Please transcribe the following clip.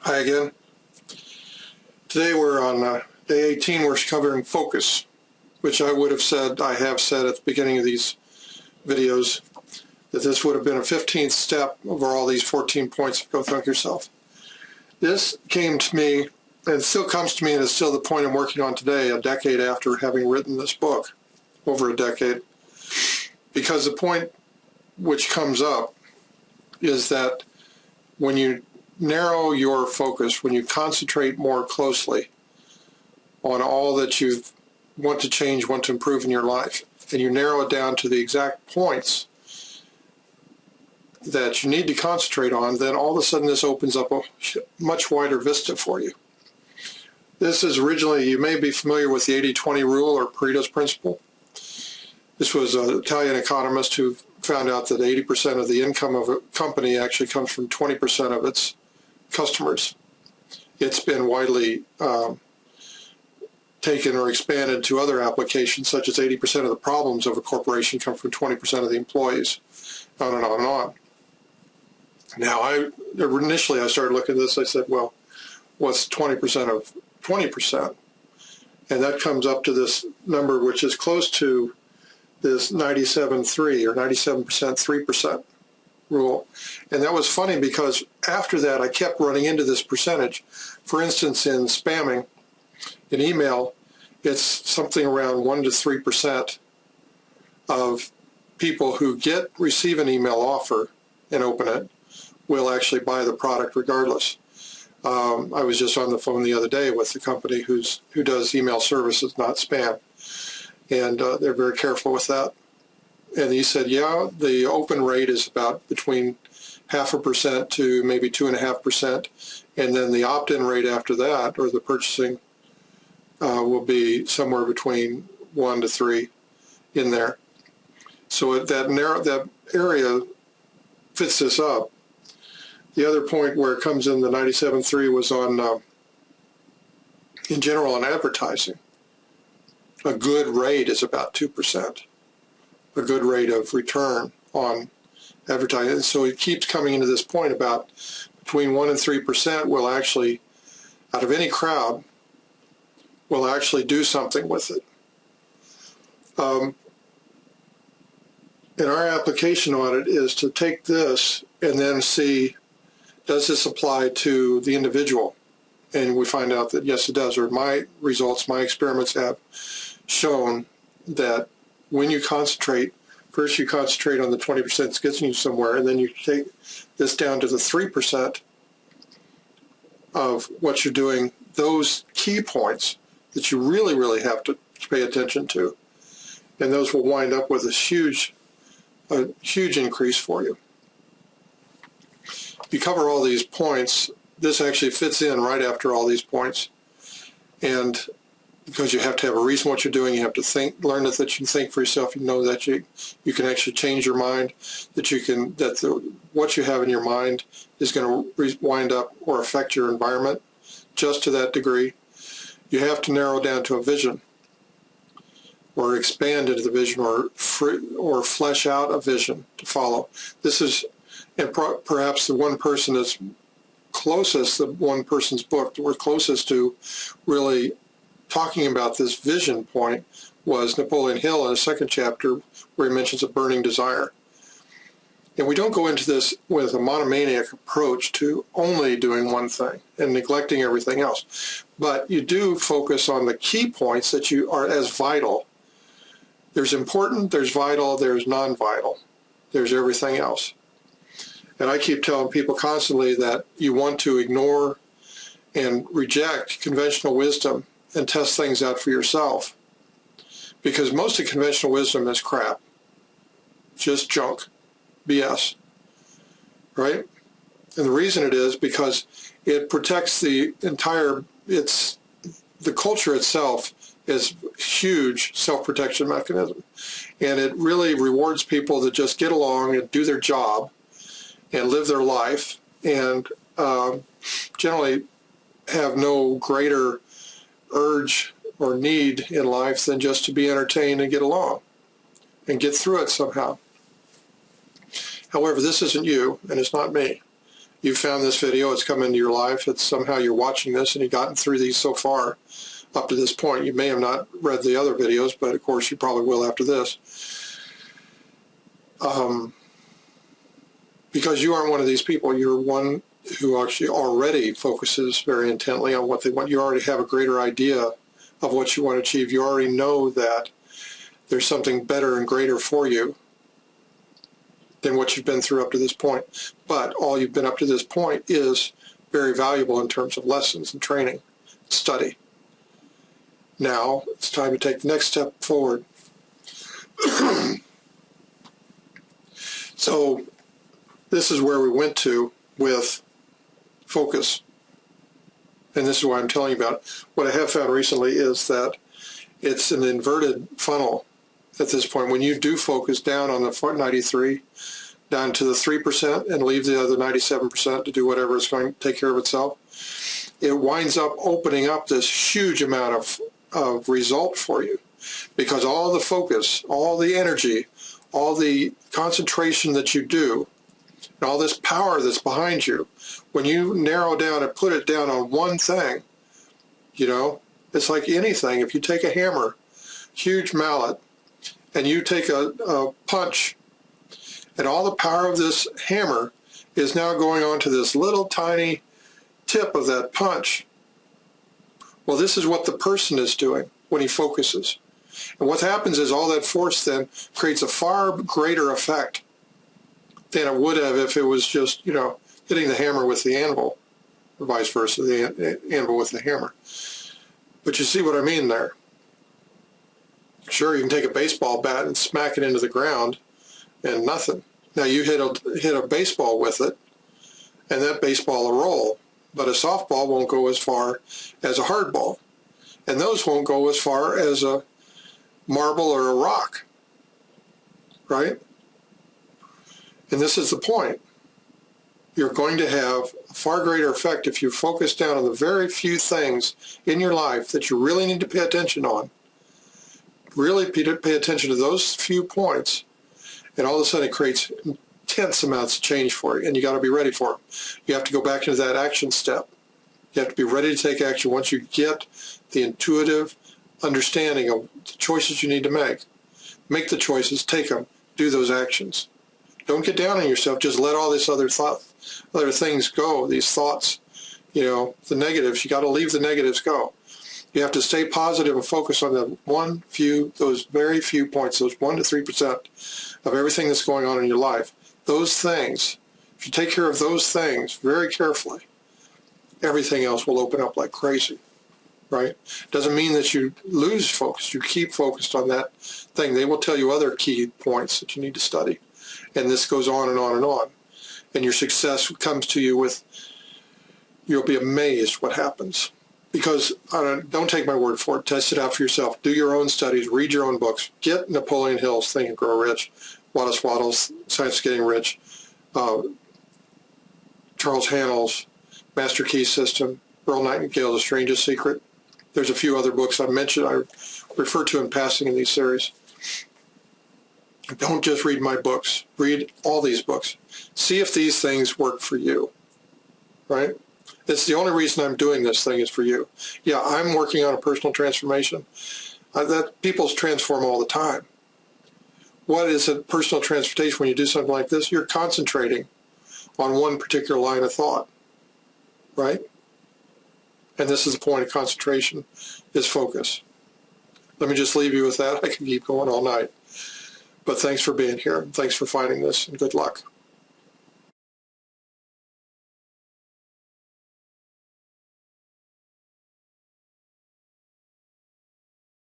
Hi again. Today we're on day 18. We're covering focus, which I would have said, I have said at the beginning of these videos, that this would have been a 15th step over all these 14 points of Go Think Yourself. This came to me, and still comes to me, and is still the point I'm working on today, a decade after having written this book, over a decade. Because the point which comes up is that when you narrow your focus, when you concentrate more closely on all that you want to change, want to improve in your life, and you narrow it down to the exact points that you need to concentrate on, then all of a sudden this opens up a much wider vista for you. This is originally, you may be familiar with the 80-20 rule or Pareto Principle. This was an Italian economist who found out that 80% of the income of a company actually comes from 20% of its customers. It's been widely taken or expanded to other applications, such as 80% of the problems of a corporation come from 20% of the employees, on and on and on. Now, initially I started looking at this, I said, well, what's 20% of 20%? And that comes up to this number, which is close to this 97-3 or 97% 3% rule. And that was funny because after that I kept running into this percentage. For instance, in spamming, in email, it's something around 1 to 3% of people who receive an email offer and open it will actually buy the product regardless. I was just on the phone the other day with the company who does email services, not spam, and they're very careful with that. And he said, yeah, the open rate is about between 0.5% to maybe 2.5%, and then the opt-in rate after that, or the purchasing, will be somewhere between 1 to 3 in there. So that area fits this up. The other point where it comes in the 97.3 was on, in general, on advertising. A good rate is about 2%. A good rate of return on advertising. So it keeps coming into this point about between 1 and 3% will actually, out of any crowd, will actually do something with it. And our application on it is to take this and then see, does this apply to the individual? And we find out that yes, it does. Or my results, my experiments have shown that when you concentrate, first you concentrate on the 20% that's getting you somewhere, and then you take this down to the 3% of what you're doing, those key points that you really, really have to pay attention to. And those will wind up with a huge increase for you. You cover all these points, this actually fits in right after all these points. And because you have to have a reason what you're doing, you have to think, learn that you can think for yourself, you know that you can actually change your mind, that what you have in your mind is going to wind up or affect your environment just to that degree. You have to narrow down to a vision, or expand into the vision, or flesh out a vision to follow. This is, and perhaps the one person that's closest, the one person's book that we're closest to really talking about this vision point was Napoleon Hill in a second chapter where he mentions a burning desire. And we don't go into this with a monomaniac approach to only doing one thing and neglecting everything else. But you do focus on the key points that you are as vital. There's important, there's vital, there's non-vital. There's everything else. And I keep telling people constantly that you want to ignore and reject conventional wisdom and test things out for yourself. Because most of conventional wisdom is crap. Just junk. BS. Right? And the reason it is because it protects the entire, the culture itself is a huge self-protection mechanism. And it really rewards people that just get along and do their job and live their life and generally have no greater urge or need in life than just to be entertained and get along and get through it somehow. However, this isn't you, and it's not me. You found this video, it's come into your life, it's somehow you're watching this and you've gotten through these so far up to this point. You may have not read the other videos, but of course you probably will after this. Because you aren't one of these people. You're one who actually already focuses very intently on what they want. You already have a greater idea of what you want to achieve. You already know that there's something better and greater for you than what you've been through up to this point. But all you've been up to this point is very valuable in terms of lessons and training, study. Now it's time to take the next step forward. So this is where we went to with focus. And this is why I'm telling you about it. What I have found recently is that it's an inverted funnel at this point. When you do focus down on the 93, down to the 3% and leave the other 97% to do whatever it's going to take care of itself, it winds up opening up this huge amount of result for you. Because all the focus, all the energy, all the concentration that you do, and all this power that's behind you, when you narrow down and put it down on one thing, you know, it's like anything. If you take a hammer, huge mallet, and you take a punch, and all the power of this hammer is now going on to this little tiny tip of that punch. Well, this is what the person is doing when he focuses. And what happens is all that force then creates a far greater effect than it would have if it was just, you know, hitting the hammer with the anvil, or vice versa, the anvil with the hammer. But you see what I mean there. Sure, you can take a baseball bat and smack it into the ground and nothing. Now you hit a baseball with it, and that baseball will roll. But a softball won't go as far as a hard ball. And those won't go as far as a marble or a rock, right? And this is the point. You're going to have a far greater effect if you focus down on the very few things in your life that you really need to pay attention on. Really pay attention to those few points, and all of a sudden it creates intense amounts of change for you, and you got to be ready for them. You have to go back into that action step. You have to be ready to take action once you get the intuitive understanding of the choices you need to make. Make the choices, take them, do those actions. Don't get down on yourself. Just let all this other things go, these thoughts, you know, the negatives. You got to leave the negatives go. You have to stay positive and focus on those very few points, those 1 to 3% of everything that's going on in your life. Those things, if you take care of those things very carefully, everything else will open up like crazy, right? Doesn't mean that you lose focus. You keep focused on that thing. They will tell you other key points that you need to study. And this goes on and on and on. And your success comes to you with, you'll be amazed what happens. Because, don't take my word for it, test it out for yourself. Do your own studies, read your own books. Get Napoleon Hill's Think and Grow Rich, Wallace Wattles' Science of Getting Rich, Charles Hannell's Master Key System, Earl Nightingale's The Strangest Secret. There's a few other books I mentioned, I refer to in passing in these series. Don't just read my books. Read all these books. See if these things work for you, right? It's the only reason I'm doing this thing is for you. Yeah, I'm working on a personal transformation. That people's transform all the time. What is a personal transformation when you do something like this? You're concentrating on one particular line of thought, right? And this is the point of concentration, is focus. Let me just leave you with that. I can keep going all night. But thanks for being here. Thanks for finding this, and good luck.